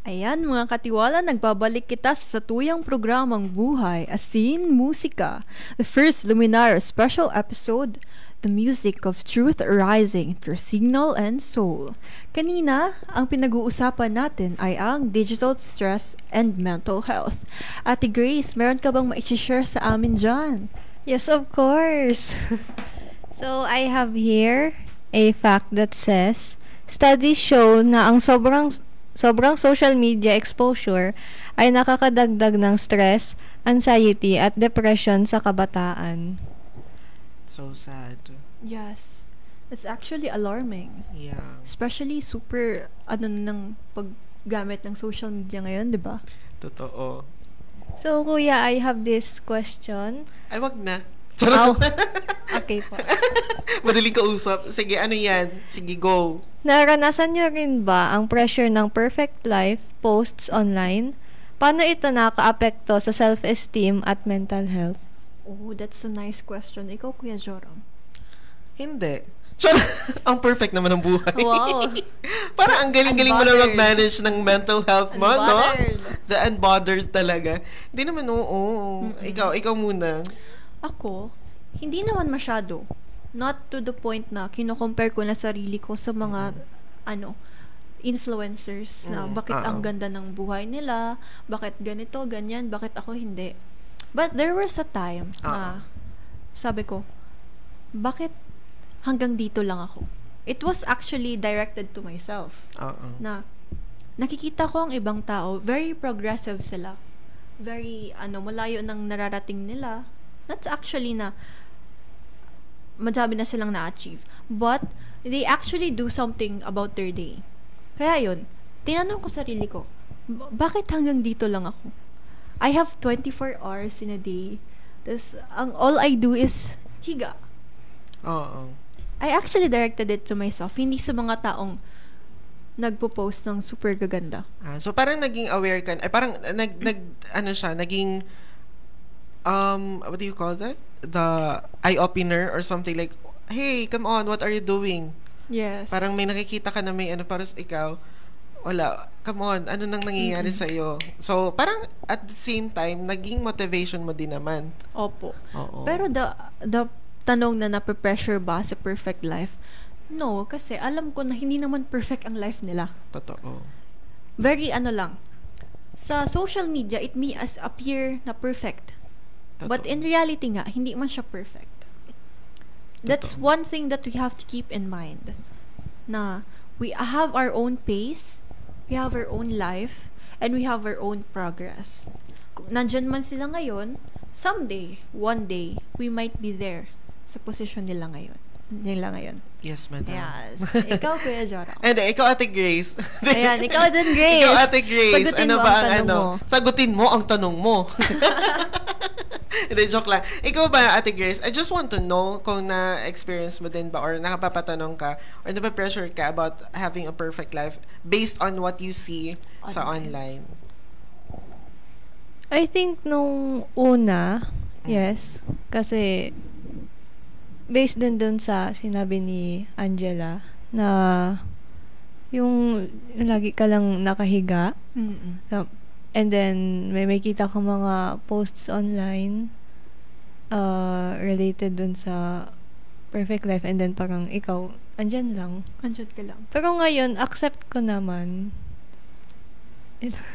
Ayan mga katiwala, nagbabalik kita sa tuyang programang Buhay, Asin, Musika. The first Luminar special episode, The Music of Truth Rising through Signal and Soul. Kanina, ang pinag-uusapan natin ay ang digital stress and mental health. Ate Grace, meron ka bang ma-share sa amin dyan? Yes, of course. So, I have here a fact that says, studies show na ang sobrang social media exposure ay nakakadagdag ng stress, anxiety, at depression sa kabataan. So sad. Yes. It's actually alarming. Yeah. Especially super, ng paggamit ng social media ngayon, di ba? Totoo. So, Kuya, I have this question. Ay, wag na. Oh. Okay po. Madaling kausap. Sige, ano yan? Sige, go. Naranasan niyo rin ba ang pressure ng perfect life posts online? Paano ito nakaapekto sa self-esteem at mental health? Oh, that's a nice question. Ikaw, Kuya Joram. Hindi. Ang perfect naman ng buhay. Wow. Parang ang galing-galing mo na Unbothered. mag-manage ng mental health mo, no? Unbothered. The unbothered talaga. Hindi naman, oo. Ikaw muna. Ako, hindi naman masyado. Not to the point na kino-compare ko na sarili ko sa mga, influencers na bakit ang ganda ng buhay nila, bakit ganito, ganyan, bakit ako hindi. But there was a time na sabi ko, bakit hanggang dito lang ako? It was actually directed to myself. Na nakikita ko ang ibang tao, very progressive sila. Very, malayo ng nararating nila. That's actually na madami na silang na-achieve. But, they actually do something about their day. Kaya yun, tinanong ko sarili ko, bakit hanggang dito lang ako? I have 24 hours in a day. Tas, all I do is higa. Oo. I actually directed it to myself, hindi sa mga taong nagpo-post ng super gaganda. So, parang naging aware ka. Ay, parang, naging, what do you call that? The eye-opener or something like, hey, come on, what are you doing? Yes. Parang may nakikita ka na may parang ikaw, wala, come on, ano nang nangyayari sa'yo? So, parang at the same time, naging motivation mo din naman. Opo. Oo. Pero the tanong na nape-pressure ba sa perfect life? No, kasi alam ko na hindi naman perfect ang life nila. Totoo. Very lang. Sa social media, it may appear na perfect. Totoo. But in reality nga, hindi man siya perfect. That's one thing that we have to keep in mind. Na we have our own pace, we have our own life, and we have our own progress. Kung nandyan man sila ngayon, someday, one day, we might be there sa posisyon nila ngayon. Yes, madam. Yes. Ikaw, Kuya Joram. And ikaw, Ate Grace. Ayan, ikaw din, Grace. Ikaw, Ate Grace. Sagutin ano mo ba ang ang tanong mo. Sagutin mo ang tanong mo. Hindi, joke lang. Ikaw ba, Ate Grace, I just want to know kung na-experience mo din ba or nakapapatanong ka or napapressure ka about having a perfect life based on what you see sa online. I think nung una, yes, kasi based din dun sa sinabi ni Angela na yung lagi ka lang nakahiga. And then, may kita ka mga posts online related dun sa perfect life. And then, parang ikaw, andyan lang. Andyan ka lang. Pero ngayon, accept ko naman.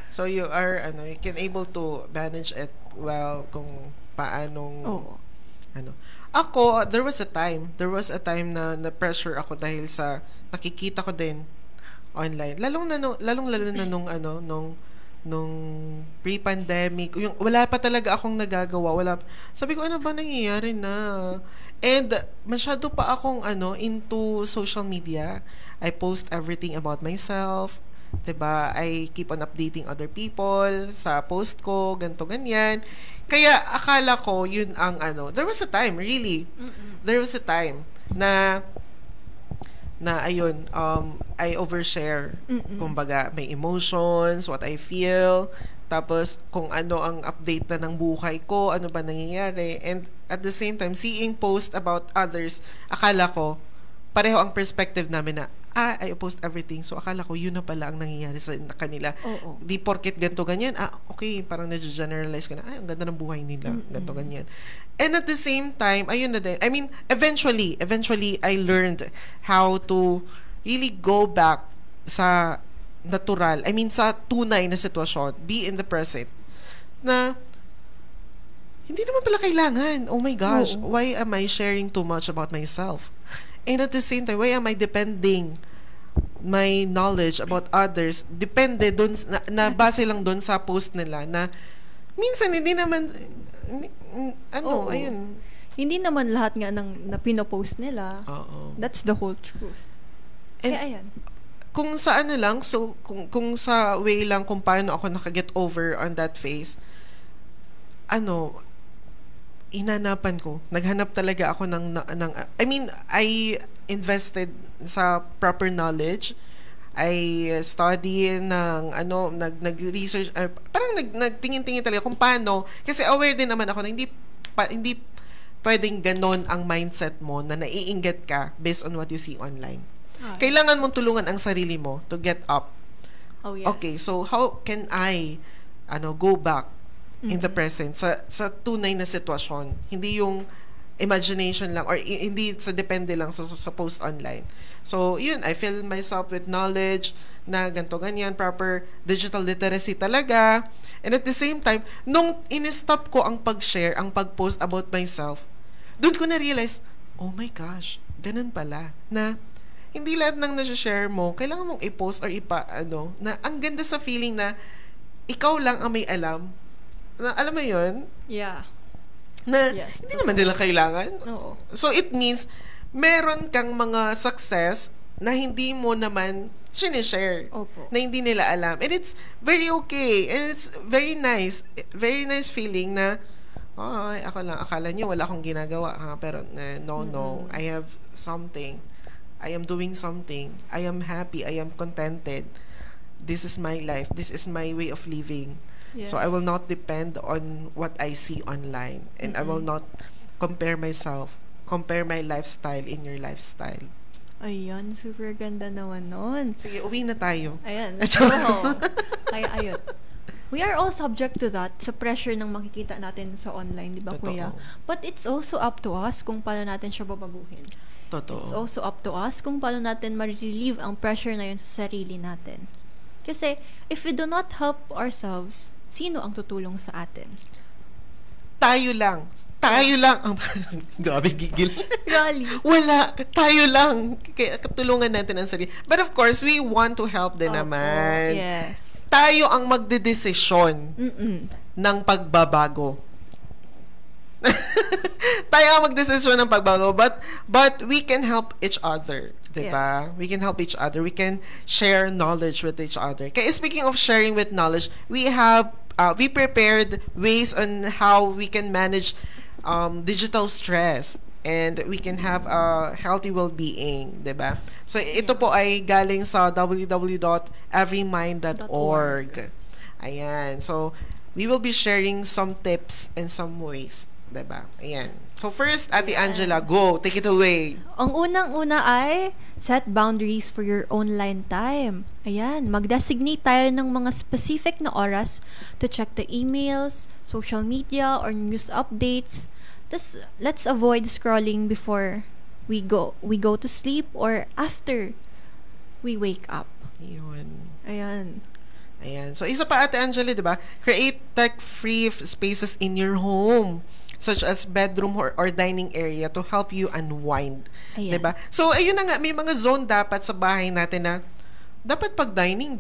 So, you are, you can able to manage it well kung paanong, Ako, there was a time na na-pressure ako dahil sa nakikita ko din online. Lalo na nung pre-pandemic, yung wala pa talaga akong nagagawa, sabi ko, ano ba nangyayari na? And masyado pa akong into social media. I post everything about myself, 'di ba? I keep on updating other people sa post ko, ganto ganyan. Kaya akala ko yun ang there was a time, really. There was a time na ayun, I overshare. Kumbaga, may emotions, what I feel, tapos kung ano ang update na ng buhay ko, ano ba nangyayari, and at the same time, seeing post about others, akala ko, pareho ang perspective namin na, I post everything. So, akala ko, yun na pala ang nangyayari sa kanila. Oo. Di porket ganito, ganyan. Okay, parang na-generalize ko na, ang ganda ng buhay nila. Ganito, ganyan. And at the same time, ayun na din. I mean, eventually, I learned how to really go back sa natural, I mean, sa tunay na sitwasyon, be in the present, na hindi naman pala kailangan. Oh my gosh, why am I sharing too much about myself? And at the same time, why am I depending my knowledge about others? Depende dun, na base lang dun sa post nila na minsan hindi naman, ayun. Hindi naman lahat nga na pinopost nila. That's the whole truth. And, kaya ayan. Kung sa lang, so, kung sa way lang kung paano ako nakaget over on that phase, inanapan ko. Naghanap talaga ako ng I mean, I invested sa proper knowledge. I study nag-research, parang nagtingin-tingin talaga kung paano, kasi aware din naman ako na hindi pwedeng ganon ang mindset mo na naiinggit ka based on what you see online. Kailangan mong tulungan ang sarili mo to get up. Oh, yes. Okay, so how can I go back in the present sa tunay na sitwasyon, hindi yung imagination lang or hindi sa depende lang sa post online. So yun, I fill myself with knowledge na ganto ganyan, proper digital literacy talaga. And at the same time, nung in-stop ko ang pag-share, ang pag-post about myself, doon ko na realize, oh my gosh, ganun pala na hindi lahat ng nasi-share mo kailangan mong i-post or na ang ganda sa feeling na ikaw lang ang may alam. Na, alam mo yun? Yeah. Na hindi naman nila kailangan. Oo. So, it means, meron kang mga success na hindi mo naman sinishare. Opo. Na hindi nila alam. And it's very okay. And it's very nice. Very nice feeling na, ako lang, akala niyo wala akong ginagawa. Pero, no. I have something. I am doing something. I am happy. I am contented. This is my life. This is my way of living. Yes. So I will not depend on what I see online, and I will not compare my lifestyle in your lifestyle. Ayan, super ganda naman nun. Sige, uwi na tayo. Ayan. Kaya ayun. We are all subject to that, sa pressure ng makikita natin sa online, di ba, Kuya? But it's also up to us kung paano natin siya babaguhin. Totoo. It's also up to us kung paano natin ma-relieve ang pressure na yun sa sarili natin. Kasi, if we do not help ourselves, sino ang tutulong sa atin? Tayo lang. Grabe, gigil. Really? Wala. Tayo lang. Kaya katulungan natin ang sarili. But of course, we want to help din naman. Yes. Tayo ang magdedesisyon ng pagbabago. Tayo ang magdesisyon ng pagbabago. But we can help each other. Diba? Yes. We can help each other. We can share knowledge with each other. Kaya speaking of sharing with knowledge, we prepared ways on how we can manage digital stress and we can have a healthy well-being, diba? So ito po ay galing sa www.everymind.org. Ayan. So we will be sharing some tips and some ways, diba? Ayan. So first, Ate Angela, go. Take it away. Ang unang-una ay set boundaries for your online time. Ayan, mag-designate tayo ng mga specific na oras to check the emails, social media, or news updates. Tapos, let's avoid scrolling before we go to sleep or after we wake up. Ayan. So, isa pa, Ate Angela, diba? Create tech-free spaces in your home, such as bedroom or dining area to help you unwind. Ayan. Diba? So, ayun na nga, may mga zone dapat sa bahay natin na dapat pag dining.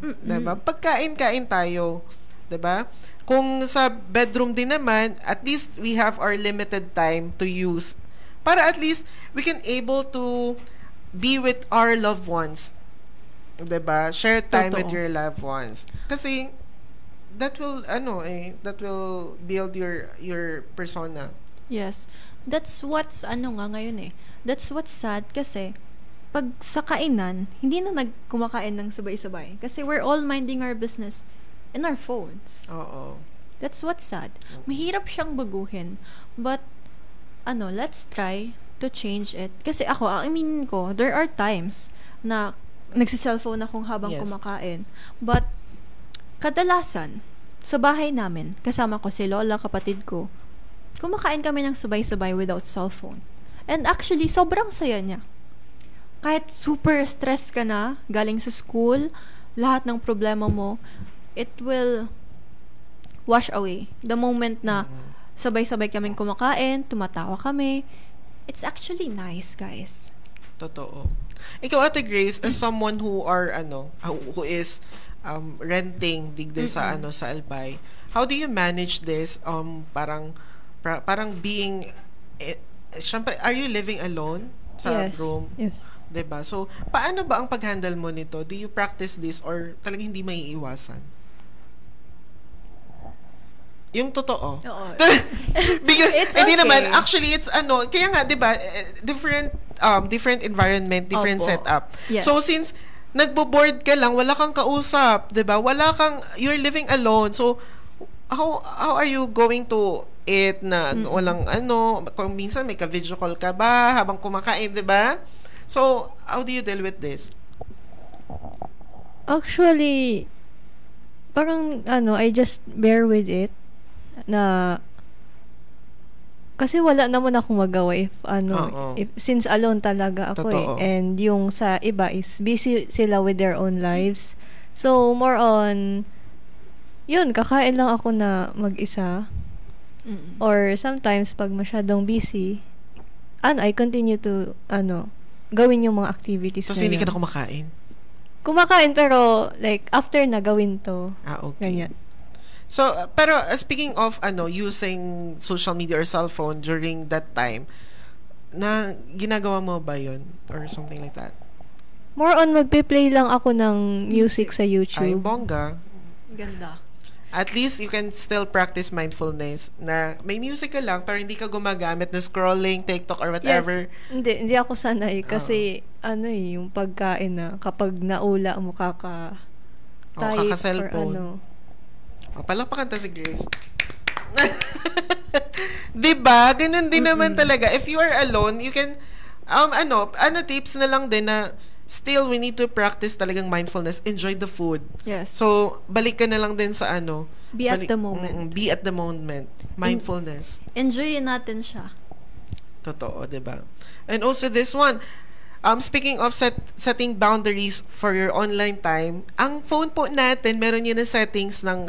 Diba? Pagkain tayo. Diba? Kung sa bedroom din naman, at least we have our limited time to use para at least we can able to be with our loved ones. Diba? Share time with your loved ones. Kasi that will build your persona. Yes. That's what's ngayon eh. That's what's sad kasi pag sa kainan, hindi na kumakain ng sabay-sabay kasi we're all minding our business in our phones. Oo. That's what's sad. Mahirap siyang baguhin. But let's try to change it. Kasi ako, aminin ko, there are times na nagsiselfone akong habang kumakain. But, kadalasan, sa bahay namin, kasama ko si Lola, kapatid ko, kumakain kami ng sabay-sabay without cellphone. And actually, sobrang saya niya. Kahit super stressed ka na, galing sa school, lahat ng problema mo, it will wash away. The moment na sabay-sabay kaming kumakain, tumatawa kami, it's actually nice, guys. Totoo. Ikaw, Ate Grace, as someone who is renting digde sa sa Albay, how do you manage this parang being syempre, are you living alone sa room? Yes. 'Di ba? So, paano ba ang pag-handle mo nito? Do you practice this or talagang hindi maiiwasan? Yung totoo. Oo. It's hindi naman. Actually, it's kaya nga, 'di ba, different environment, different setup. Yes. So, since nagbo-board ka lang, wala kang kausap, 'di ba? You're living alone. So, how are you going to eat na walang kung minsan may ka-video call ka ba habang kumakain, 'di ba? So, how do you deal with this? Actually, parang I just bear with it na kasi wala naman akong magawa if since alone talaga ako. Totoo. And yung sa iba is busy sila with their own lives. So more on yun, kakain lang ako na mag-isa. Or sometimes pag masyadong busy, I continue to gawin yung mga activities so, na hindi yun. ka na kumakain? Kumakain pero like after na gawin to. Okay. Ganyan. So, pero speaking of using social media or cell phone during that time, na ginagawa mo ba yun? Or something like that? More on magpe-play lang ako ng music sa Ay, YouTube. bongga. Ganda. At least you can still practice mindfulness na may music ka lang pero hindi ka gumagamit na scrolling, TikTok or whatever. Yes. Hindi ako sanay kasi yung pagkain na kapag naula mo kaka-type kaka-cellphone. Palakpakan ta si Grace. Diba? Ganun din naman talaga. If you are alone, you can tips na lang din na still we need to practice talagang mindfulness. Enjoy the food. Yes. So, balik ka na lang din sa Be at the moment. Be at the moment. Mindfulness. Enjoyin natin siya. Totoo, diba? And also this one, speaking of setting boundaries for your online time, ang phone po natin, meron yun na settings ng